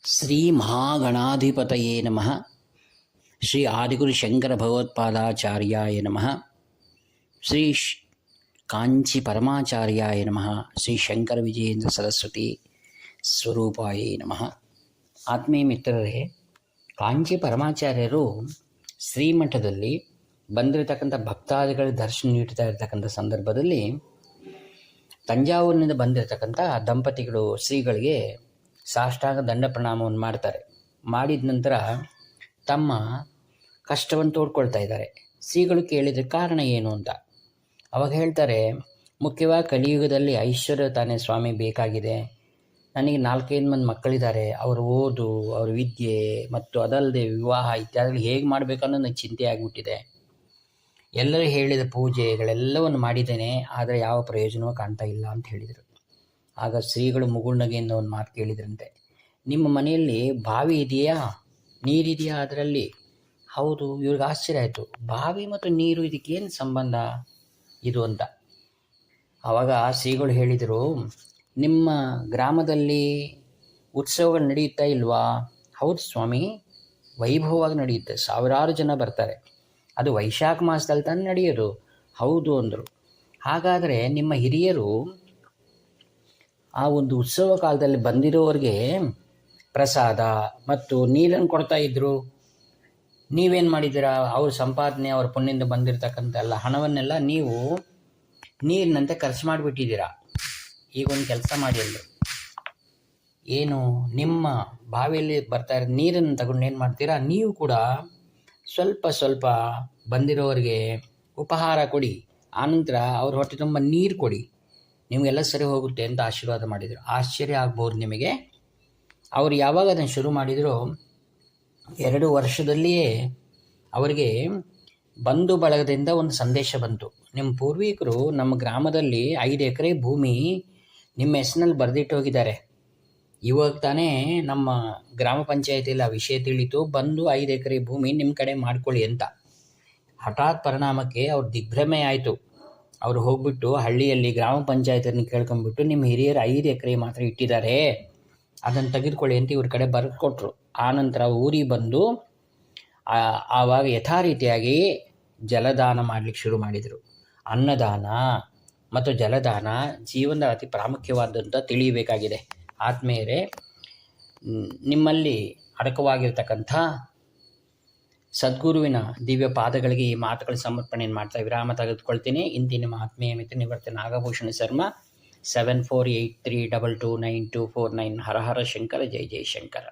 ಶ್ರೀ ಮಹಾಗಣಾಧಿಪತಯೇ ನಮಃ. ಶ್ರೀ ಆದಿಗುರು ಶಂಕರ ಭಗವತ್ಪಾದಾಚಾರ್ಯಾಯ ನಮಃ. ಶ್ರೀ ಕಾಂಚಿ ಪರಮಾಚಾರ್ಯಾಯ ನಮಃ. ಶ್ರೀ ಶಂಕರ ವಿಜಯೇಂದ್ರ ಸರಸ್ವತಿ ಸ್ವರೂಪಾಯೇ ನಮಃ. ಆತ್ಮೀಯ ಮಿತ್ರರೇ, ಕಾಂಚಿ ಪರಮಾಚಾರ್ಯರು ಶ್ರೀಮಠದಲ್ಲಿ ಬಂದಿರತಕ್ಕಂಥ ಭಕ್ತಾದಿಗಳ ದರ್ಶನ ನೀಡ್ತಾ ಇರತಕ್ಕಂಥ ಸಂದರ್ಭದಲ್ಲಿ ತಂಜಾವೂರಿನಿಂದ ಬಂದಿರತಕ್ಕಂಥ ದಂಪತಿಗಳು ಶ್ರೀಗಳಿಗೆ ಸಾಷ್ಟಾಂಗ ದಂಡ ಪ್ರಣಾಮವನ್ನು ಮಾಡ್ತಾರೆ. ಮಾಡಿದ ನಂತರ ತಮ್ಮ ಕಷ್ಟವನ್ನು ತೋಡ್ಕೊಳ್ತಾ ಇದ್ದಾರೆ. ಶ್ರೀಗಳು ಕೇಳಿದರೆ ಕಾರಣ ಏನು ಅಂತ. ಅವಾಗ ಹೇಳ್ತಾರೆ, ಮುಖ್ಯವಾಗಿ ಕಲಿಯುಗದಲ್ಲಿ ಐಶ್ವರ್ಯ ತಾನೇ ಸ್ವಾಮಿ ಬೇಕಾಗಿದೆ. ನನಗೆ 4-5 ಮಂದಿ ಮಕ್ಕಳಿದ್ದಾರೆ. ಅವ್ರ ಓದು, ಅವ್ರ ವಿದ್ಯೆ ಮತ್ತು ಅದಲ್ಲದೆ ವಿವಾಹ ಇತ್ಯಾದಿಗಳು ಹೇಗೆ ಮಾಡಬೇಕನ್ನೋ ನನಗೆ ಚಿಂತೆ ಆಗಿಬಿಟ್ಟಿದೆ. ಎಲ್ಲರೂ ಹೇಳಿದ ಪೂಜೆಗಳೆಲ್ಲವನ್ನು ಮಾಡಿದ್ದೇನೆ, ಆದರೆ ಯಾವ ಪ್ರಯೋಜನವೂ ಕಾಣ್ತಾ ಇಲ್ಲ ಅಂತ ಹೇಳಿದರು. ಆಗ ಶ್ರೀಗಳು ಮುಗುಳ್ನಗೆಯಿಂದ ಒಂದು ಮಾತು ಕೇಳಿದ್ರಂತೆ, ನಿಮ್ಮ ಮನೆಯಲ್ಲಿ ಬಾವಿ ಇದೆಯಾ, ನೀರಿದೆಯಾ ಅದರಲ್ಲಿ? ಹೌದು. ಇವ್ರಿಗೆ ಆಶ್ಚರ್ಯ ಆಯಿತು, ಬಾವಿ ಮತ್ತು ನೀರು ಇದಕ್ಕೇನು ಸಂಬಂಧ ಇದು ಅಂತ. ಆವಾಗ ಶ್ರೀಗಳು ಹೇಳಿದರು, ನಿಮ್ಮ ಗ್ರಾಮದಲ್ಲಿ ಉತ್ಸವಗಳು ನಡೆಯುತ್ತಾ ಇಲ್ವಾ? ಹೌದು ಸ್ವಾಮಿ, ವೈಭವವಾಗಿ ನಡೆಯುತ್ತೆ, ಸಾವಿರಾರು ಜನ ಬರ್ತಾರೆ. ಅದು ವೈಶಾಖ ಮಾಸದಲ್ಲಿ ತಾನೇ ನಡೆಯೋದು. ಹೌದು ಅಂದರು. ಹಾಗಾದರೆ ನಿಮ್ಮ ಹಿರಿಯರು ಆ ಒಂದು ಉತ್ಸವ ಕಾಲದಲ್ಲಿ ಬಂದಿರೋರಿಗೆ ಪ್ರಸಾದ ಮತ್ತು ನೀರನ್ನು ಕೊಡ್ತಾ ಇದ್ದರು. ನೀವೇನು ಮಾಡಿದ್ದೀರಾ? ಅವ್ರ ಸಂಪಾದನೆ, ಅವ್ರ ಪುಣ್ಯದಿಂದ ಬಂದಿರತಕ್ಕಂಥ ಎಲ್ಲ ಹಣವನ್ನೆಲ್ಲ ನೀವು ನೀರಿನಂತೆ ಖರ್ಚು ಮಾಡಿಬಿಟ್ಟಿದ್ದೀರಾ. ಈಗೊಂದು ಕೆಲಸ ಮಾಡಿ ಅಂದರು. ಏನು? ನಿಮ್ಮ ಬಾವಿಯಲ್ಲಿ ಬರ್ತಾ ಇರೋ ನೀರನ್ನು ತಗೊಂಡು ಏನು ಮಾಡ್ತೀರಾ? ನೀವು ಕೂಡ ಸ್ವಲ್ಪ ಸ್ವಲ್ಪ ಬಂದಿರೋರಿಗೆ ಉಪಹಾರ ಕೊಡಿ, ಆನಂತರ ಅವ್ರ ಹೊಟ್ಟೆ ತುಂಬ ನೀರು ಕೊಡಿ, ನಿಮಗೆಲ್ಲ ಸರಿ ಹೋಗುತ್ತೆ ಅಂತ ಆಶೀರ್ವಾದ ಮಾಡಿದರು. ಆಶ್ಚರ್ಯ ಆಗ್ಬೋದು ನಿಮಗೆ. ಅವರು ಯಾವಾಗ ಅದನ್ನು ಶುರು ಮಾಡಿದರೂ 2 ವರ್ಷದಲ್ಲಿಯೇ ಅವರಿಗೆ ಬಂಧು ಬಳಗದಿಂದ ಒಂದು ಸಂದೇಶ ಬಂತು. ನಿಮ್ಮ ಪೂರ್ವಿಕರು ನಮ್ಮ ಗ್ರಾಮದಲ್ಲಿ 5 ಎಕರೆ ಭೂಮಿ ನಿಮ್ಮ ಹೆಸರಿನಲ್ಲಿ ಬರೆದಿಟ್ಟು ಹೋಗಿದ್ದಾರೆ. ಇವಾಗ ತಾನೇ ನಮ್ಮ ಗ್ರಾಮ ಪಂಚಾಯತಿಯಲ್ಲಿ ಆ ವಿಷಯ ತಿಳಿತು, ಬಂದು 5 ಎಕರೆ ಭೂಮಿ ನಿಮ್ಮ ಕಡೆ ಮಾಡ್ಕೊಳ್ಳಿ ಅಂತ. ಹಠಾತ್ ಪರಿಣಾಮಕ್ಕೆ ಅವ್ರ ದಿಗ್ಭ್ರಮೆ ಆಯಿತು. ಅವರು ಹೋಗ್ಬಿಟ್ಟು ಹಳ್ಳಿಯಲ್ಲಿ ಗ್ರಾಮ ಪಂಚಾಯತನ್ನು ಕೇಳ್ಕೊಂಡ್ಬಿಟ್ಟು, ನಿಮ್ಮ ಹಿರಿಯರು 5 ಎಕರೆ ಮಾತ್ರ ಇಟ್ಟಿದ್ದಾರೆ, ಅದನ್ನು ತೆಗೆದುಕೊಳ್ಳಿ ಅಂತ ಇವ್ರ ಕಡೆ ಬರೆದು ಕೊಟ್ಟರು. ಆನಂತರ ಊರಿಗೆ ಬಂದು ಆವಾಗ ಯಥಾರೀತಿಯಾಗಿ ಜಲದಾನ ಮಾಡಲಿಕ್ಕೆ ಶುರು ಮಾಡಿದರು. ಅನ್ನದಾನ ಮತ್ತು ಜಲದಾನ ಜೀವನದ ಅತಿ ಪ್ರಾಮುಖ್ಯವಾದಂಥ ತಿಳಿಯಬೇಕಾಗಿದೆ. ಆತ್ಮೀಯರೇ, ನಿಮ್ಮಲ್ಲಿ ಅಡಕವಾಗಿರ್ತಕ್ಕಂಥ ಸದ್ಗುರುವಿನ ದಿವ್ಯ ಪಾದಗಳಿಗೆ ಈ ಮಾತುಗಳ ಸಮರ್ಪಣೆಯನ್ನು ಮಾಡ್ತಾ ವಿರಾಮ ತೆಗೆದುಕೊಳ್ತೀನಿ. ಇಂದಿನ ನಿಮ್ಮ ಆತ್ಮೀಯ ಮಿತ್ರ ನಿವೃತ್ತ ನಾಗಭೂಷಣ ಶರ್ಮಾ. 7483229249. ಹರ ಹರ ಶಂಕರ, ಜೈ ಜೈ ಶಂಕರ.